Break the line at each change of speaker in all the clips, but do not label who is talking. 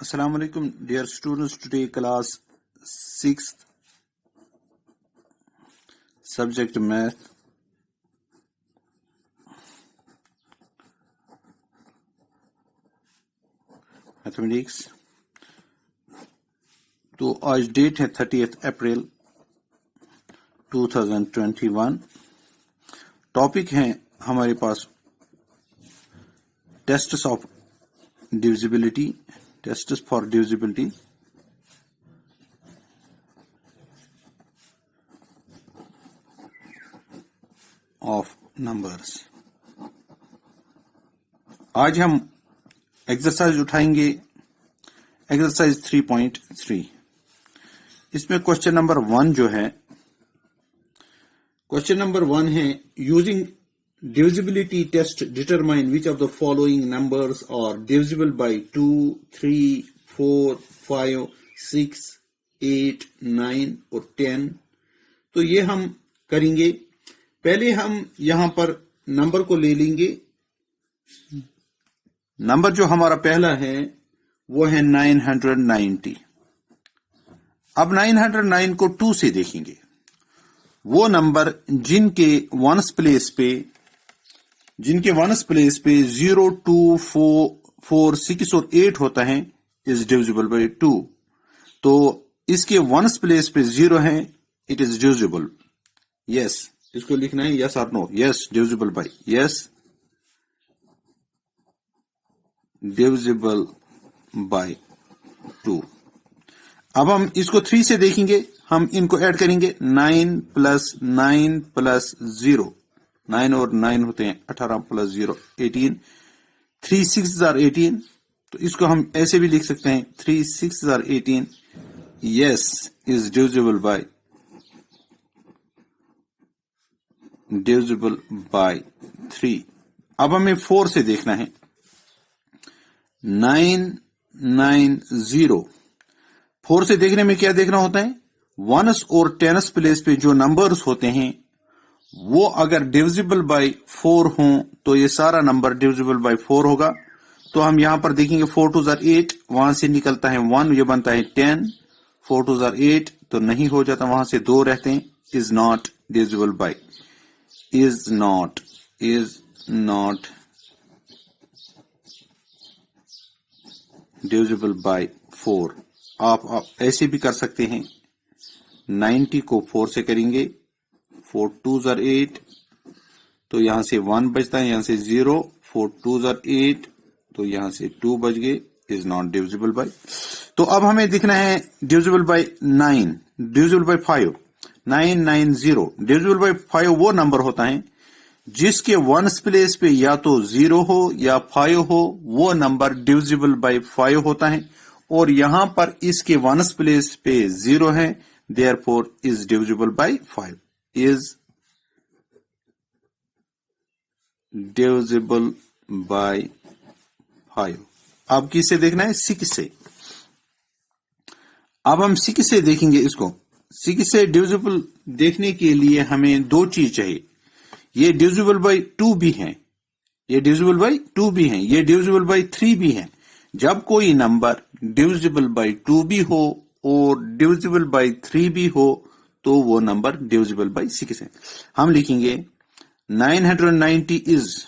Assalamu alaikum, dear students. Today class 6th, subject math. Mathematics. तो आज date है 30 अप्रैल 2021। Topic है हमारे पास tests of divisibility, tests for divisibility. Of numbers. आज हम एक्सरसाइज उठाएंगे, एक्सरसाइज 3.3। इसमें क्वेश्चन नंबर 1 जो है, क्वेश्चन नंबर 1 है using divisibility test determine which of the following numbers are divisible by 2, 3, 4, 5, 6, 8, 9 और 10। तो ये हम करेंगे। पहले हम यहां पर नंबर को ले लेंगे। नंबर जो हमारा पहला है वो है 990। अब 909 को 2 से देखेंगे। वो नंबर जिनके वंस प्लेस पे 0, 2, 4, 6 और 8 होता है इज डिविजिबल बाय 2। तो इसके वंस प्लेस पे 0 है, इट इज डिविजिबल। यस, इसको लिखना है यस और no. Yes, divisible by, yes divisible by 2। अब हम इसको 3 से देखेंगे। हम इनको ऐड करेंगे। 9 प्लस 9 प्लस 0, 9 और 9 होते हैं 18 प्लस 0 18। 3 6 आर 18। तो इसको हम ऐसे भी लिख सकते हैं 3 6 are 18। Yes is divisible by 3। अब हमें 4 से देखना है। 990। 4 से देखने में क्या देखना होता है? वंस और टेंस प्लेस पे जो नंबर्स होते हैं वो अगर डिविजिबल बाय 4 हों तो ये सारा नंबर डिविजिबल बाय 4 होगा। तो हम यहां पर देखेंगे 4 2 8, वहां से निकलता है 1, ये बनता है 10। 4 2 8 तो नहीं हो जाता, वहां से 2 रहते हैं। Is not divisible by, is not divisible by 4। आप ऐसे भी कर सकते हैं। 90 को 4 से करेंगे। 4 2 8, तो यहां से 1 बचता है, यहां से 0। 4 2 8, तो यहां से 2 बच गए। Is not divisible by. तो अब हमें दिखना है divisible by 9, divisible by 5। 990 divisible by 5 वो नंबर होता है जिसके वंस प्लेस पे या तो 0 हो या 5 हो, वो नंबर डिविजिबल बाय 5 होता है। और यहां पर इसके वंस प्लेस पे 0 है, therefore is divisible bye 5। Is divisible bye 5। अब किससे देखना है? 6 से। अब हम 6 से देखेंगे इसको। 6 से डिविजिबल देखने के लिए हमें 2 चीज चाहिए। ये डिविजिबल बाय 2 भी है, ये डिविजिबल बाय 2 भी है, ये डिविजिबल बाय 3 भी है। जब कोई नंबर डिविजिबल बाय 2 भी हो और डिविजिबल बाय 3 भी हो तो वो नंबर डिविजिबल बाय 6 है। हम लिखेंगे 990 is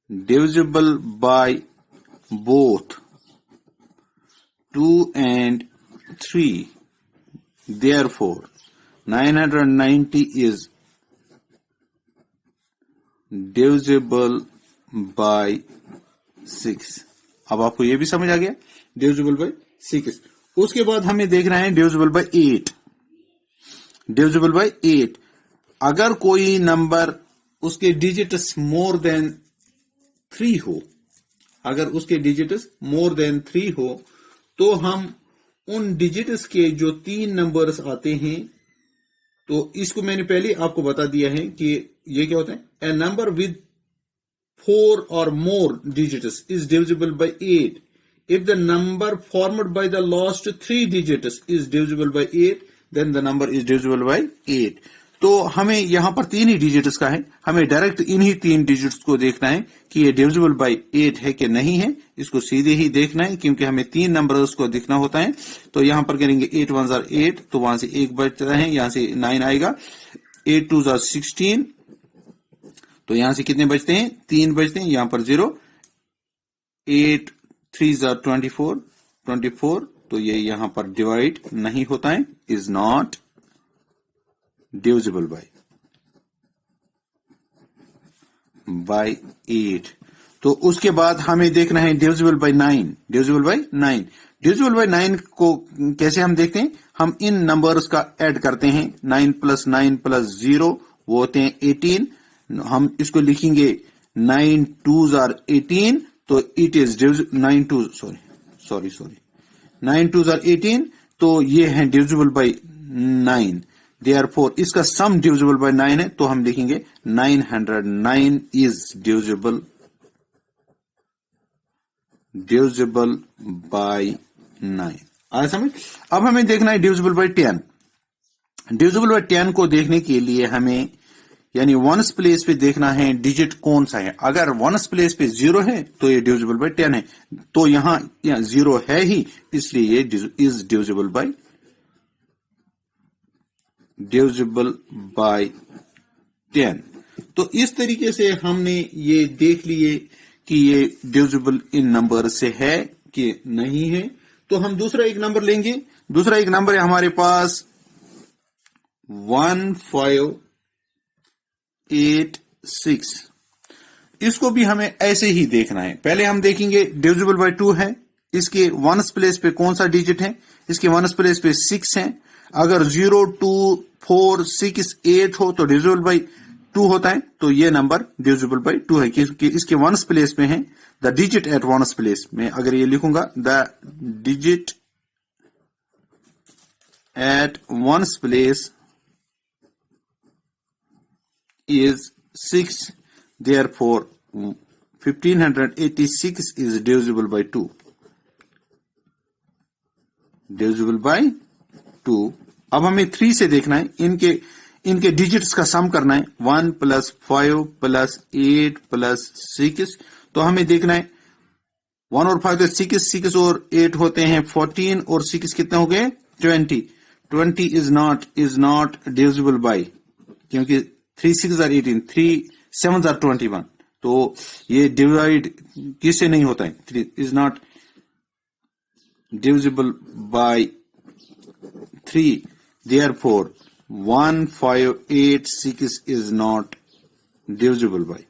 divisible by both 2 and 3, therefore 990 is divisible by 6। अब आपको ये भी समझ आ गया, डिविजिबल बाय 6। उसके बाद हमें देखना है डिविजिबल बाय 8। डिविजिबल बाय 8 अगर कोई नंबर उसके डिजिट्स मोर देन 3 हो, अगर उसके डिजिट्स मोर देन 3 हो तो हम उन डिजिट्स के जो 3 नंबर्स आते हैं, तो इसको मैंने पहले आपको बता दिया है कि ये क्या होता है। ए number with 4 or more digits is divisible by 8 if the number formed by the last 3 digits is divisible by 8, then the number is divisible by 8। तो हमें यहाँ पर 3 ही डिजिट्स का है, हमें डायरेक्ट इन्हीं 3 डिजिट्स को देखना है कि ये डिविजिबल बाय 8 है कि नहीं है। इसको सीधे ही देखना है क्योंकि हमें 3 नंबर्स को देखना होता है। तो यहाँ पर करेंगे 8 1 जार 8, तो वहां से 1 बचता है, यहाँ से 9 आएगा। 8 2 जार 16, तो यहां से कितने बचते हैं, 3 बचते हैं, यहां पर 0। 8 3 जार 24, तो ये यहां पर डिवाइड नहीं होता है, इज नॉट डिविजिबल बाय 8। तो उसके बाद हमें देखना है डिविजिबल बाय 9। डिविजिबल बाय 9 को कैसे हम देखते हैं, हम इन नंबर्स का ऐड करते हैं। 9 + 9 + 0 वो होते हैं 18। हम इसको लिखेंगे 9 2 जार 18, तो इट इज 9 2 जार 18, तो ये है डिविजिबल बाय 9। देयरफॉर इसका सम डिविजिबल बाय 9 है, तो हम लिखेंगे 909 इज डिविजिबल बाय 9। आया समझ। अब हमें देखना है डिविजिबल बाय 10। डिविजिबल बाय 10 को देखने के लिए हमें यानी वंस प्लेस पे देखना है डिजिट कौन सा है। अगर वंस प्लेस पे 0 है तो ये डिविजिबल बाय 10 है, तो यहां 0 है ही, इसलिए ये इज डिविजिबल बाय 10। तो इस तरीके से हमने ये देख लिए कि ये डिविजिबल इन नंबर से है कि नहीं है। तो हम दूसरा एक नंबर लेंगे। दूसरा एक नंबर है हमारे पास 1586। इसको भी हमें ऐसे ही देखना है। पहले हम देखेंगे डिविजिबल बाय 2 है, इसके वंस प्लेस पे कौन सा डिजिट है, इसके वंस प्लेस पे 6 है। अगर 0 2 4 6 8 हो तो डिविजिबल बाय 2 होता है, तो ये नंबर डिविजिबल बाय 2 है क्योंकि इसके वंस प्लेस पे है। The digit at ones place में अगर ये लिखूंगा, the digit at ones place is 6, therefore 1586 is divisible by 2. Divisible by 2. अब हमें 3 से देखना है, इनके डिजिट्स का सम करना है। 1 + 5 + 8 + 6, तो हमें देखना है 1 और 5 तो 6 और 8 होते हैं 14, और 6 कितने हो गए 20। 20 इज नॉट डिविजिबल बाय, क्योंकि 3 6 जार 18, 3 7 जार 21, तो ये डिवाइड किससे नहीं होता है, 3 is not divisible by 3, therefore 1586 is not divisible by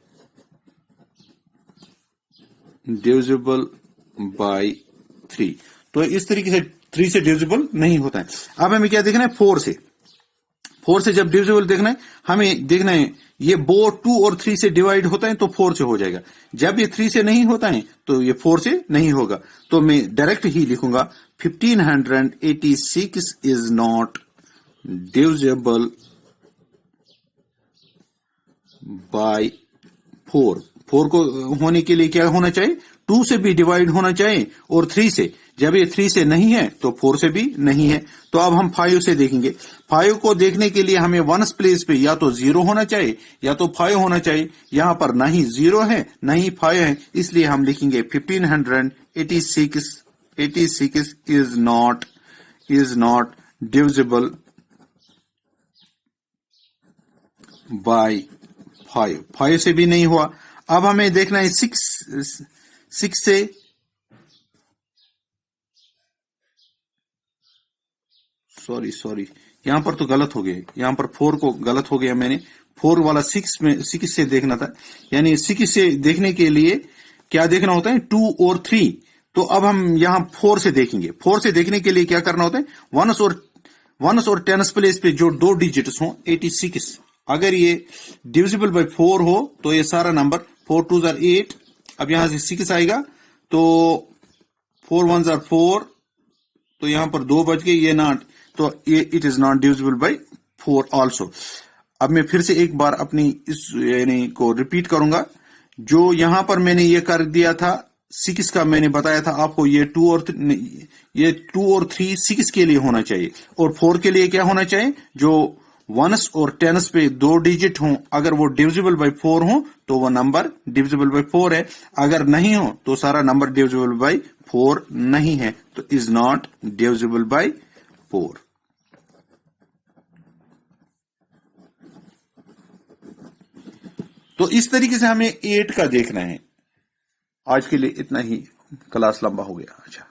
3। तो इस तरीके से 3 से डिविजिबल नहीं होता है। अब हमें क्या देखना है, 4 से। 4 से जब डिविजिबल देखना है, हमें देखना है ये बो 2 और 3 से डिवाइड होता है तो 4 से हो जाएगा। जब ये 3 से नहीं होता है तो ये 4 से नहीं होगा। तो मैं डायरेक्ट ही लिखूंगा 1586 इज नॉट डिविजिबल बाय 4। 4 को होने के लिए क्या होना चाहिए, 2 से भी डिवाइड होना चाहिए और 3 से। जब ये 3 से नहीं है तो 4 से भी नहीं है। तो अब हम 5 से देखेंगे। 5 को देखने के लिए हमें वंस प्लेस पे या तो 0 होना चाहिए या तो 5 होना चाहिए। यहां पर ना ही 0 है ना ही 5 है, इसलिए हम लिखेंगे 1586 इज नॉट डिविजिबल बाय 5। 5 से भी नहीं हुआ। अब हमें देखना है 6 से। सॉरी यहां पर तो गलत हो गया, यहां पर 4 को गलत हो गया मैंने। 4 वाला 6 से देखना था, यानी 6 से देखने के लिए क्या देखना होता है, 2 और 3। तो अब हम यहां 4 से देखेंगे। 4 से देखने के लिए क्या करना होता है, वंस और टेंस प्लेस पे जो 2 डिजिट्स हो 86, अगर ये डिविजिबल बाय 4 हो तो ये सारा नंबर 4 2 जार 8, अब यहां से 6 आएगा तो 4 1 जार 4, तो यहां पर 2 बच गए, ये नॉट, तो ये it is not divisible by 4 also. अब मैं फिर से एक बार अपनी इस यानी को रिपीट करूंगा। जो यहां पर मैंने ये कर दिया था 6 का, मैंने बताया था आपको ये 2 और 3 6 के लिए होना चाहिए और 4 के लिए क्या होना चाहिए, जो वंस और टेंस पे 2 डिजिट हों, अगर वो डिविजिबल बाय 4 हो तो वो नंबर डिविजिबल बाय 4 है, अगर नहीं हो तो सारा नंबर डिविजिबल बाय 4 नहीं है, तो इज नॉट डिविजिबल बाय 4। तो इस तरीके से हमें 8 का देखना है। आज के लिए इतना ही, क्लास लंबा हो गया। अच्छा।